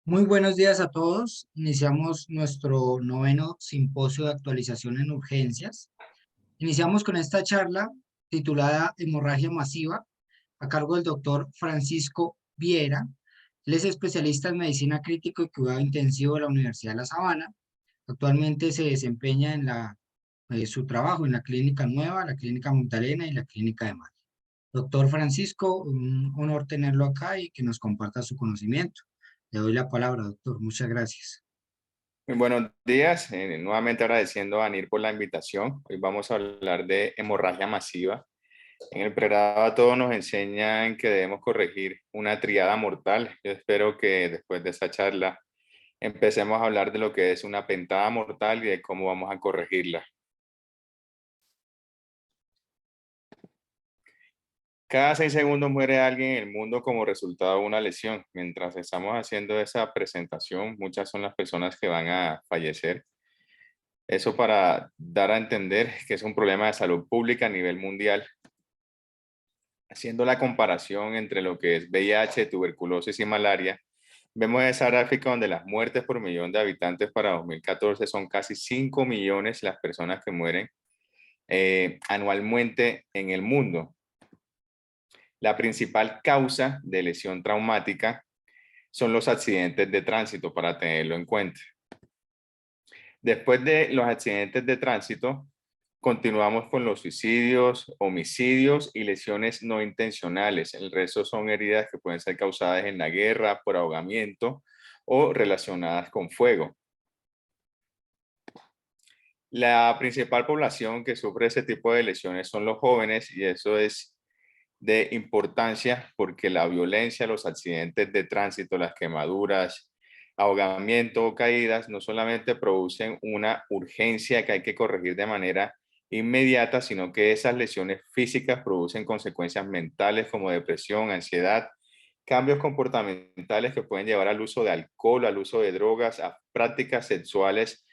Muy buenos días a todos. Iniciamos nuestro noveno simposio de actualización en urgencias. Iniciamos con esta charla titulada Hemorragia masiva a cargo del doctor Francisco Viera. Él es especialista en medicina crítico y cuidado intensivo de la Universidad de La Sabana. Actualmente se desempeña en su trabajo en la Clínica Nueva, la Clínica Magdalena y la Clínica de Mar. Doctor Francisco, un honor tenerlo acá y que nos comparta su conocimiento. Le doy la palabra, doctor. Muchas gracias. Muy buenos días, nuevamente agradeciendo a Anir por la invitación. Hoy vamos a hablar de hemorragia masiva. En el pregrado a todos nos enseñan que debemos corregir una triada mortal. Yo espero que después de esta charla empecemos a hablar de lo que es una pentada mortal y de cómo vamos a corregirla. Cada 6 segundos muere alguien en el mundo como resultado de una lesión. Mientras estamos haciendo esa presentación, muchas son las personas que van a fallecer. Eso para dar a entender que es un problema de salud pública a nivel mundial. Haciendo la comparación entre lo que es VIH, tuberculosis y malaria, vemos esa gráfica donde las muertes por millón de habitantes para 2014 son casi 5 millones las personas que mueren anualmente en el mundo. La principal causa de lesión traumática son los accidentes de tránsito, para tenerlo en cuenta. Después de los accidentes de tránsito, continuamos con los suicidios, homicidios y lesiones no intencionales. El resto son heridas que pueden ser causadas en la guerra, por ahogamiento o relacionadas con fuego. La principal población que sufre ese tipo de lesiones son los jóvenes, y eso es de importancia porque la violencia, los accidentes de tránsito, las quemaduras, ahogamiento o caídas no solamente producen una urgencia que hay que corregir de manera inmediata, sino que esas lesiones físicas producen consecuencias mentales como depresión, ansiedad, cambios comportamentales que pueden llevar al uso de alcohol, al uso de drogas, a prácticas sexuales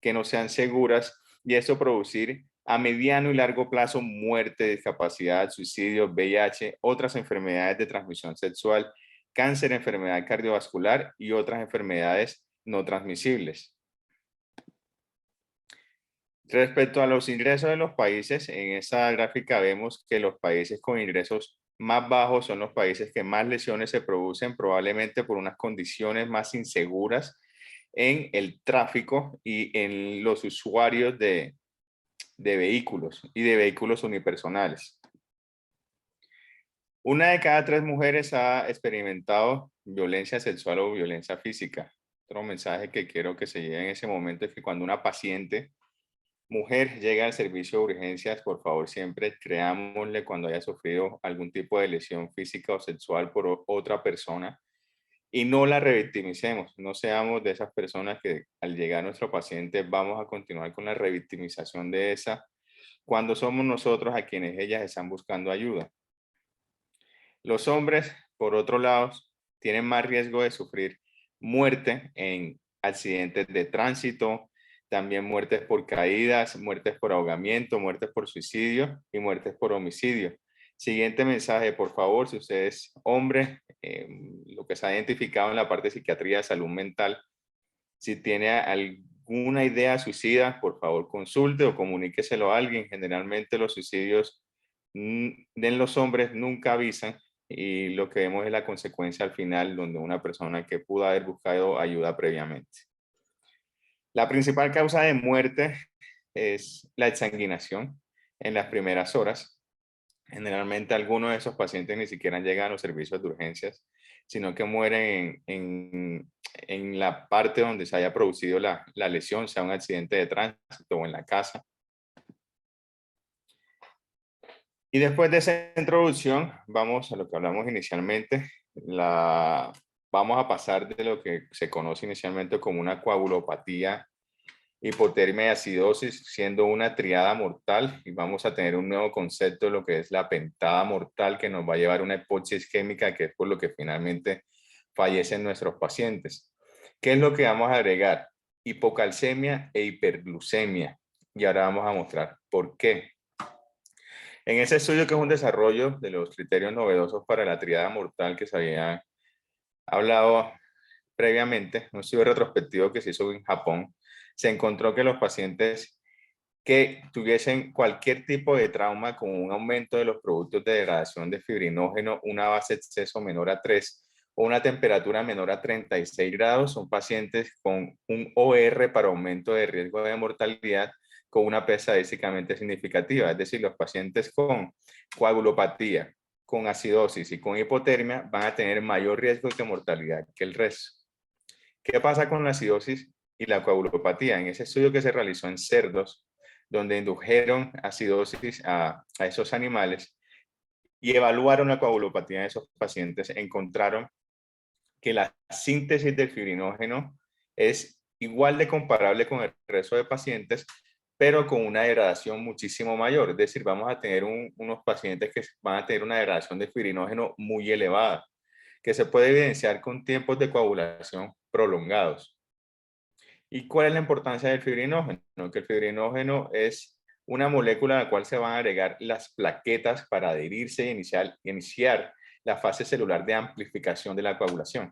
que no sean seguras, y eso producir a mediano y largo plazo muerte, discapacidad, suicidio, VIH, otras enfermedades de transmisión sexual, cáncer, enfermedad cardiovascular y otras enfermedades no transmisibles. Respecto a los ingresos de los países, en esta gráfica vemos que los países con ingresos más bajos son los países que más lesiones se producen, probablemente por unas condiciones más inseguras en el tráfico y en los usuarios de vehículos y de vehículos unipersonales. Una de cada 3 mujeres ha experimentado violencia sexual o violencia física. Otro mensaje que quiero que se lleve en ese momento es que cuando una paciente mujer llega al servicio de urgencias, por favor siempre creámosle cuando haya sufrido algún tipo de lesión física o sexual por otra persona, y no la revictimicemos. No seamos de esas personas que al llegar a nuestro paciente vamos a continuar con la revictimización de esa, cuando somos nosotros a quienes ellas están buscando ayuda. Los hombres, por otro lado, tienen más riesgo de sufrir muerte en accidentes de tránsito, también muertes por caídas, muertes por ahogamiento, muertes por suicidio y muertes por homicidio. Siguiente mensaje, por favor, si usted es hombre, lo que se ha identificado en la parte de psiquiatría de salud mental, si tiene alguna idea suicida, por favor consulte o comuníqueselo a alguien. Generalmente los suicidios en los hombres nunca avisan, y lo que vemos es la consecuencia al final, donde una persona que pudo haber buscado ayuda previamente. La principal causa de muerte es la exsanguinación en las primeras horas. Generalmente algunos de esos pacientes ni siquiera llegan a los servicios de urgencias, sino que mueren en la parte donde se haya producido la lesión, sea un accidente de tránsito o en la casa. Y después de esa introducción, vamos a lo que hablamos inicialmente. Vamos a pasar de lo que se conoce inicialmente como una coagulopatía, hipotermia y acidosis, siendo una triada mortal, y vamos a tener un nuevo concepto de lo que es la pentada mortal, que nos va a llevar a una hipoxia isquémica, que es por lo que finalmente fallecen nuestros pacientes. ¿Qué es lo que vamos a agregar? Hipocalcemia e hiperglucemia, y ahora vamos a mostrar por qué. En ese estudio, que es un desarrollo de los criterios novedosos para la triada mortal que se había hablado previamente, un estudio retrospectivo que se hizo en Japón, se encontró que los pacientes que tuviesen cualquier tipo de trauma con un aumento de los productos de degradación de fibrinógeno, una base de exceso menor a 3 o una temperatura menor a 36 grados, son pacientes con un OR para aumento de riesgo de mortalidad con una P estadísticamente significativa. Es decir, los pacientes con coagulopatía, con acidosis y con hipotermia van a tener mayor riesgo de mortalidad que el resto. ¿Qué pasa con la acidosis y la coagulopatía? En ese estudio que se realizó en cerdos, donde indujeron acidosis a esos animales y evaluaron la coagulopatía de esos pacientes, encontraron que la síntesis del fibrinógeno es igual de comparable con el resto de pacientes, pero con una degradación muchísimo mayor. Es decir, vamos a tener unos pacientes que van a tener una degradación de fibrinógeno muy elevada, que se puede evidenciar con tiempos de coagulación prolongados. ¿Y cuál es la importancia del fibrinógeno? Que el fibrinógeno es una molécula a la cual se van a agregar las plaquetas para adherirse y iniciar la fase celular de amplificación de la coagulación.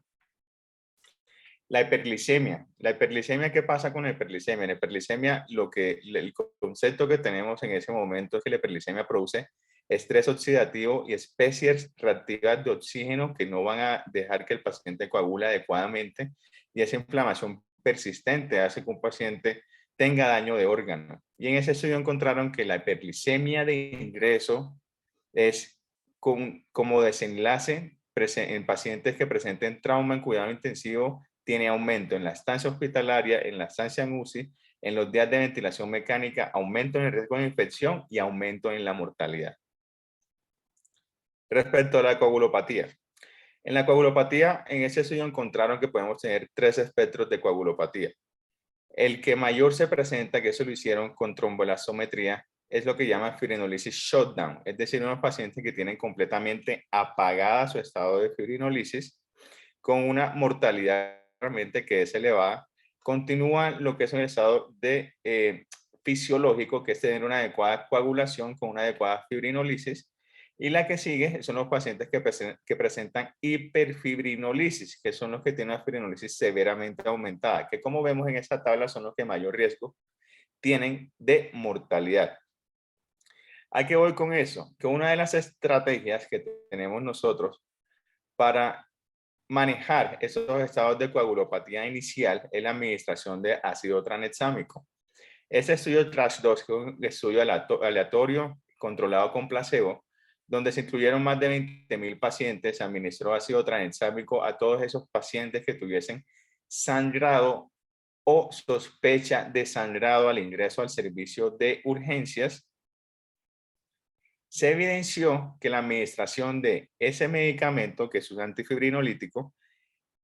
La hiperglicemia. La hiperglicemia, ¿qué pasa con la hiperglicemia? En la hiperglicemia, el concepto que tenemos en ese momento es que la hiperglicemia produce estrés oxidativo y especies reactivas de oxígeno que no van a dejar que el paciente coagule adecuadamente, y esa inflamación persistente hace que un paciente tenga daño de órgano. Y en ese estudio encontraron que la hiperglicemia de ingreso es como desenlace en pacientes que presenten trauma en cuidado intensivo, tiene aumento en la estancia hospitalaria, en la estancia en UCI, en los días de ventilación mecánica, aumento en el riesgo de infección y aumento en la mortalidad. Respecto a la coagulopatía. En la coagulopatía, en ese estudio encontraron que podemos tener 3 espectros de coagulopatía. El que mayor se presenta, que eso lo hicieron con tromboelastometría, es lo que llama fibrinolisis shutdown, es decir, unos pacientes que tienen completamente apagada su estado de fibrinolisis con una mortalidad realmente que es elevada. Continúa lo que es un estado de fisiológico, que es tener una adecuada coagulación con una adecuada fibrinolisis. Y la que sigue son los pacientes que presentan hiperfibrinolisis, que son los que tienen una fibrinolisis severamente aumentada, que como vemos en esta tabla son los que mayor riesgo tienen de mortalidad. ¿A qué voy con eso? Que una de las estrategias que tenemos nosotros para manejar esos estados de coagulopatía inicial es la administración de ácido tranexámico. Este estudio TRASH-2 es un estudio aleatorio controlado con placebo, donde se incluyeron más de 20,000 pacientes. Se administró ácido tranexámico a todos esos pacientes que tuviesen sangrado o sospecha de sangrado al ingreso al servicio de urgencias. Se evidenció que la administración de ese medicamento, que es un antifibrinolítico,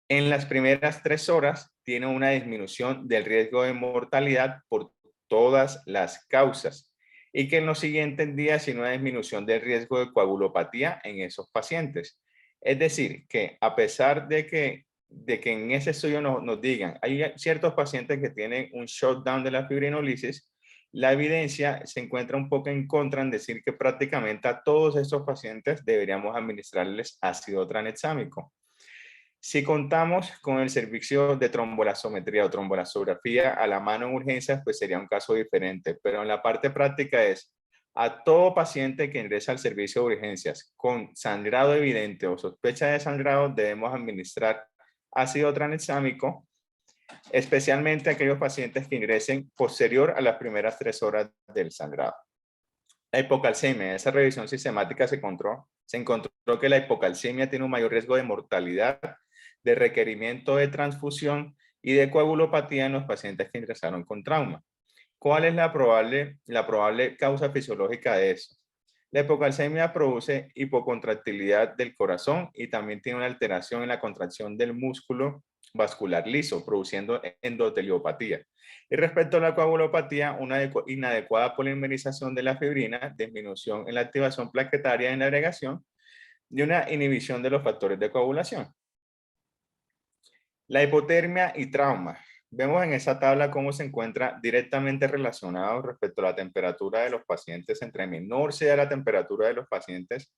en las primeras 3 horas tiene una disminución del riesgo de mortalidad por todas las causas, y que en los siguientes días tiene una disminución del riesgo de coagulopatía en esos pacientes. Es decir, que a pesar de que en ese estudio nos digan, hay ciertos pacientes que tienen un shutdown de la fibrinolisis, la evidencia se encuentra un poco en contra en decir que prácticamente a todos estos pacientes deberíamos administrarles ácido tranexámico. Si contamos con el servicio de tromboelastometría o tromboelastografía a la mano en urgencias, pues sería un caso diferente. Pero en la parte práctica es a todo paciente que ingresa al servicio de urgencias con sangrado evidente o sospecha de sangrado, debemos administrar ácido tranexámico, especialmente a aquellos pacientes que ingresen posterior a las primeras 3 horas del sangrado. La hipocalcemia, en esa revisión sistemática se encontró que la hipocalcemia tiene un mayor riesgo de mortalidad, de requerimiento de transfusión y de coagulopatía en los pacientes que ingresaron con trauma. ¿Cuál es la probable causa fisiológica de eso? La hipocalcemia produce hipocontractilidad del corazón y también tiene una alteración en la contracción del músculo vascular liso, produciendo endoteliopatía. Y respecto a la coagulopatía, una inadecuada polimerización de la fibrina, disminución en la activación plaquetaria en la agregación y una inhibición de los factores de coagulación. La hipotermia y trauma. Vemos en esa tabla cómo se encuentra directamente relacionado respecto a la temperatura de los pacientes. Entre menor sea la temperatura de los pacientes,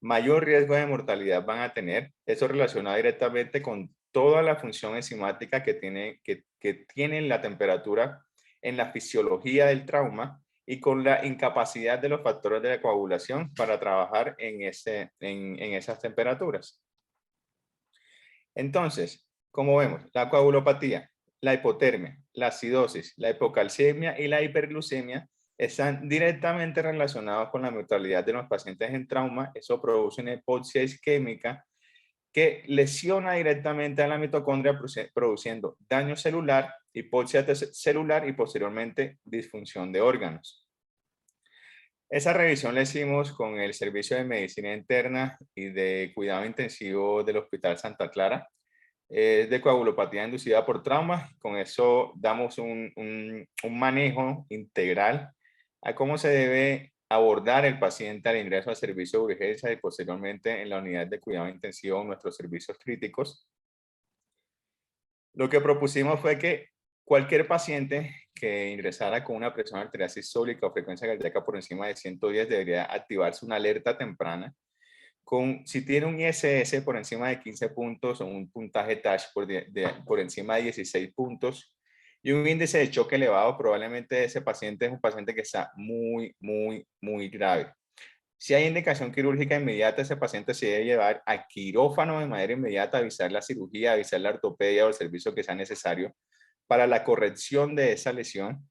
mayor riesgo de mortalidad van a tener. Eso relaciona directamente con toda la función enzimática que tiene la temperatura en la fisiología del trauma y con la incapacidad de los factores de la coagulación para trabajar en esas temperaturas. Entonces, como vemos, la coagulopatía, la hipotermia, la acidosis, la hipocalcemia y la hiperglucemia están directamente relacionados con la mortalidad de los pacientes en trauma. Eso produce una hipoxia isquémica que lesiona directamente a la mitocondria produciendo daño celular, hipoxia celular y posteriormente disfunción de órganos. Esa revisión la hicimos con el Servicio de Medicina Interna y de Cuidado Intensivo del Hospital Santa Clara, de coagulopatía inducida por trauma. Con eso damos un manejo integral a cómo se debe abordar el paciente al ingreso al servicio de urgencia y posteriormente en la unidad de cuidado intensivo en nuestros servicios críticos. Lo que propusimos fue que cualquier paciente que ingresara con una presión arterial sistólica o frecuencia cardíaca por encima de 110 debería activarse una alerta temprana. Si tiene un ISS por encima de 15 puntos o un puntaje TASH por encima de 16 puntos y un índice de choque elevado, probablemente ese paciente es un paciente que está muy, muy, muy grave. Si hay indicación quirúrgica inmediata, ese paciente se debe llevar a quirófano de manera inmediata, avisar la cirugía, avisar la ortopedia o el servicio que sea necesario para la corrección de esa lesión.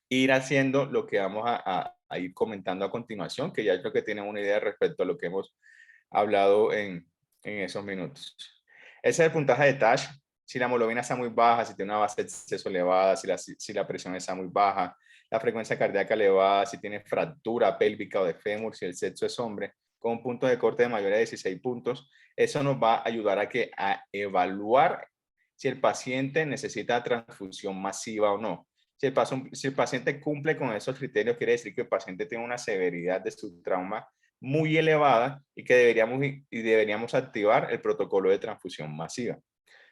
Ir haciendo lo que vamos a ir comentando a continuación, que ya creo que tienen una idea respecto a lo que hemos hablado en esos minutos. Ese es el puntaje de TASH. Si la hemoglobina está muy baja, si tiene una base de exceso elevada, si la presión está muy baja, la frecuencia cardíaca elevada, si tiene fractura pélvica o de fémur, si el sexo es hombre, con un punto de corte de mayor a 16 puntos, eso nos va a ayudar a evaluar si el paciente necesita transfusión masiva o no. Si el paciente cumple con esos criterios, quiere decir que el paciente tiene una severidad de su trauma muy elevada y que deberíamos activar el protocolo de transfusión masiva.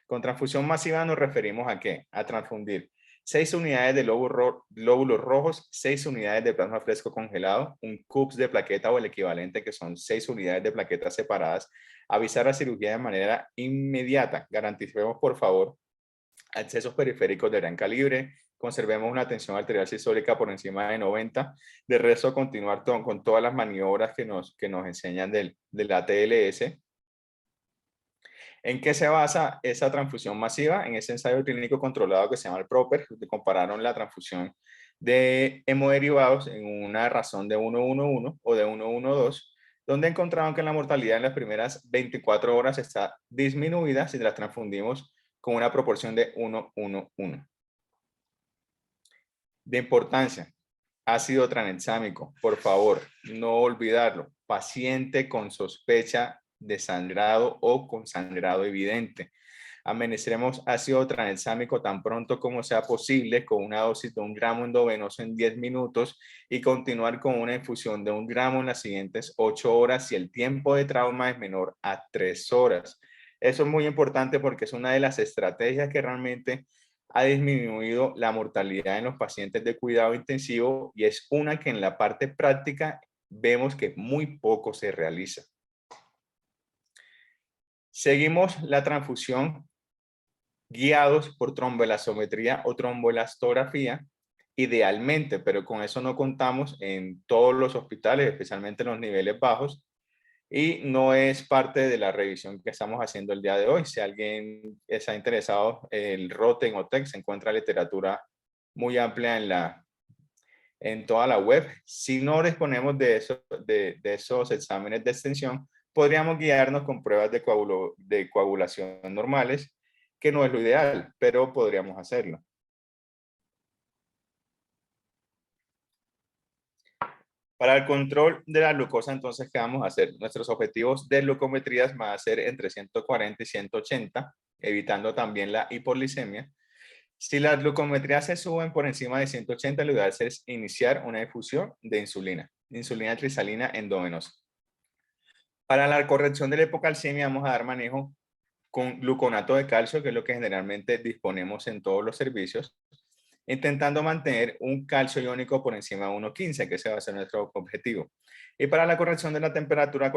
Con transfusión masiva nos referimos a ¿qué? A transfundir 6 unidades de glóbulos rojos, 6 unidades de plasma fresco congelado, un CUPS de plaqueta o el equivalente, que son 6 unidades de plaquetas separadas. Avisar a cirugía de manera inmediata. Garanticemos, por favor, accesos periféricos de gran calibre. Conservemos una tensión arterial sistólica por encima de 90. De resto, continuar con todas las maniobras que nos enseñan del ATLS. ¿En qué se basa esa transfusión masiva? En ese ensayo clínico controlado que se llama el PROPER, que compararon la transfusión de hemoderivados en una razón de 1-1-1 o de 1-1-2, donde encontraron que la mortalidad en las primeras 24 horas está disminuida si las transfundimos con una proporción de 1-1-1. De importancia, ácido tranexámico, por favor, no olvidarlo. Paciente con sospecha de sangrado o con sangrado evidente. Administremos ácido tranexámico tan pronto como sea posible con una dosis de 1 gramo endovenoso en 10 minutos y continuar con una infusión de 1 gramo en las siguientes 8 horas si el tiempo de trauma es menor a 3 horas. Eso es muy importante porque es una de las estrategias que realmente ha disminuido la mortalidad en los pacientes de cuidado intensivo y es una que en la parte práctica vemos que muy poco se realiza. Seguimos la transfusión guiados por tromboelastometría o tromboelastografía, idealmente, pero con eso no contamos en todos los hospitales, especialmente en los niveles bajos, y no es parte de la revisión que estamos haciendo el día de hoy. Si alguien está interesado, el ROTE en OTEC se encuentra literatura muy amplia en toda la web. Si no disponemos de esos exámenes de extensión, podríamos guiarnos con pruebas de coagulación normales, que no es lo ideal, pero podríamos hacerlo. Para el control de la glucosa, entonces, ¿qué vamos a hacer? Nuestros objetivos de glucometrías van a ser entre 140 y 180, evitando también la hipoglicemia. Si las glucometrías se suben por encima de 180, lo ideal es iniciar una infusión de insulina trisalina endovenosa. Para la corrección de la hipocalcemia vamos a dar manejo con gluconato de calcio, que es lo que generalmente disponemos en todos los servicios. intentando mantener un calcio iónico por encima de 1,15, que ese va a ser nuestro objetivo. Y para la corrección de la temperatura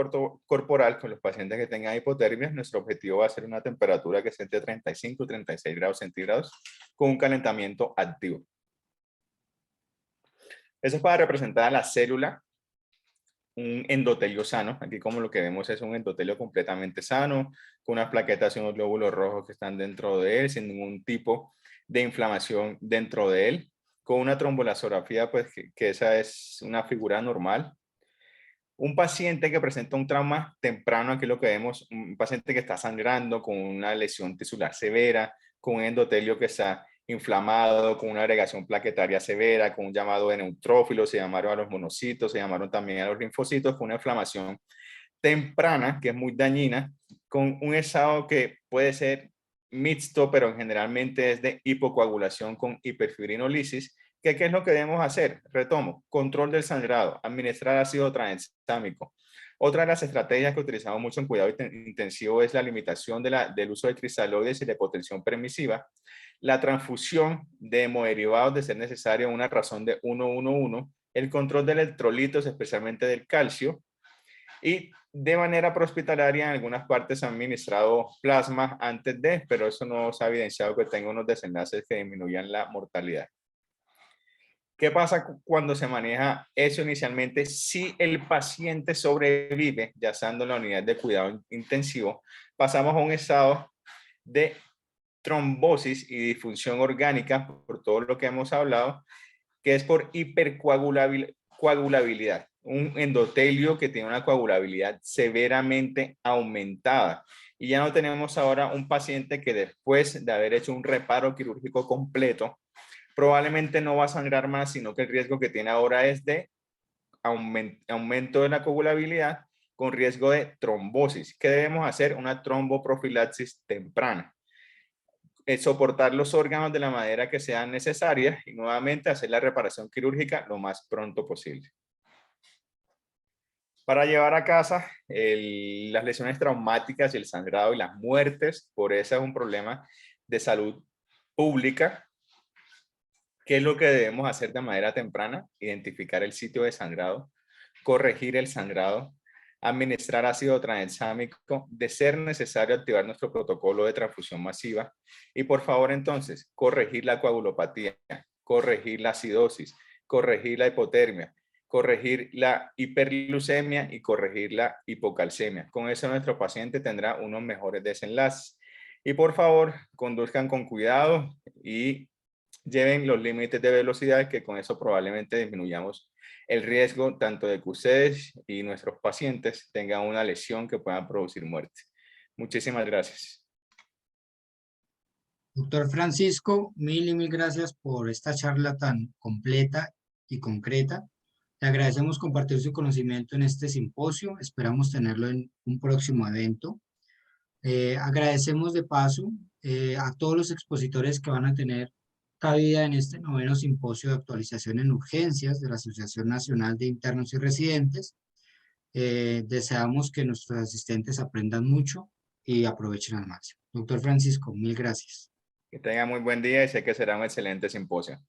corporal con los pacientes que tengan hipotermia, nuestro objetivo va a ser una temperatura que esté entre 35 y 36 grados centígrados con un calentamiento activo. Eso es para representar a la célula, un endotelio sano. Aquí como lo que vemos es un endotelio completamente sano, con unas plaquetas y unos glóbulos rojos que están dentro de él, sin ningún tipo de inflamación dentro de él, con una tromboelastografía, pues que esa es una figura normal. Un paciente que presenta un trauma temprano, aquí lo que vemos, un paciente que está sangrando con una lesión tisular severa, con un endotelio que está inflamado, con una agregación plaquetaria severa, con un llamado de neutrófilos, se llamaron a los monocitos, se llamaron también a los linfocitos, con una inflamación temprana que es muy dañina, con un estado que puede ser mixto, pero generalmente es de hipocoagulación con hiperfibrinolisis. ¿Qué es lo que debemos hacer? Retomo, control del sangrado, administrar ácido tranexámico. Otra de las estrategias que utilizamos mucho en cuidado intensivo es la limitación del uso de cristaloides y la hipotensión permisiva, la transfusión de hemoderivados de ser necesario una razón de 1-1-1, el control de electrolitos, especialmente del calcio, y de manera prehospitalaria en algunas partes han administrado plasma antes de, pero eso no se ha evidenciado que tenga unos desenlaces que disminuyan la mortalidad. ¿Qué pasa cuando se maneja eso inicialmente? Si el paciente sobrevive, ya estando en la unidad de cuidado intensivo, pasamos a un estado de trombosis y disfunción orgánica, por todo lo que hemos hablado, que es por hipercoagulabilidad. Un endotelio que tiene una coagulabilidad severamente aumentada. Y ya no tenemos ahora un paciente que después de haber hecho un reparo quirúrgico completo, probablemente no va a sangrar más, sino que el riesgo que tiene ahora es de aumento de la coagulabilidad con riesgo de trombosis. ¿Qué debemos hacer? Una tromboprofilaxis temprana. Soportar los órganos de la manera que sean necesarias y nuevamente hacer la reparación quirúrgica lo más pronto posible. Para llevar a casa las lesiones traumáticas y el sangrado y las muertes, por eso es un problema de salud pública. ¿Qué es lo que debemos hacer de manera temprana? Identificar el sitio de sangrado, corregir el sangrado, administrar ácido tranexámico, de ser necesario activar nuestro protocolo de transfusión masiva y por favor entonces corregir la coagulopatía, corregir la acidosis, corregir la hipotermia, corregir la hiperglucemia y corregir la hipocalcemia. Con eso nuestro paciente tendrá unos mejores desenlaces. Y por favor, conduzcan con cuidado y lleven los límites de velocidad, que con eso probablemente disminuyamos el riesgo tanto de que ustedes y nuestros pacientes tengan una lesión que pueda producir muerte. Muchísimas gracias. Doctor Francisco, mil y mil gracias por esta charla tan completa y concreta. Le agradecemos compartir su conocimiento en este simposio. Esperamos tenerlo en un próximo evento. Agradecemos de paso a todos los expositores que van a tener cabida en este noveno simposio de actualización en urgencias de la Asociación Nacional de Internos y Residentes. Deseamos que nuestros asistentes aprendan mucho y aprovechen al máximo. Doctor Francisco, mil gracias. Que tengan muy buen día y sé que será un excelente simposio.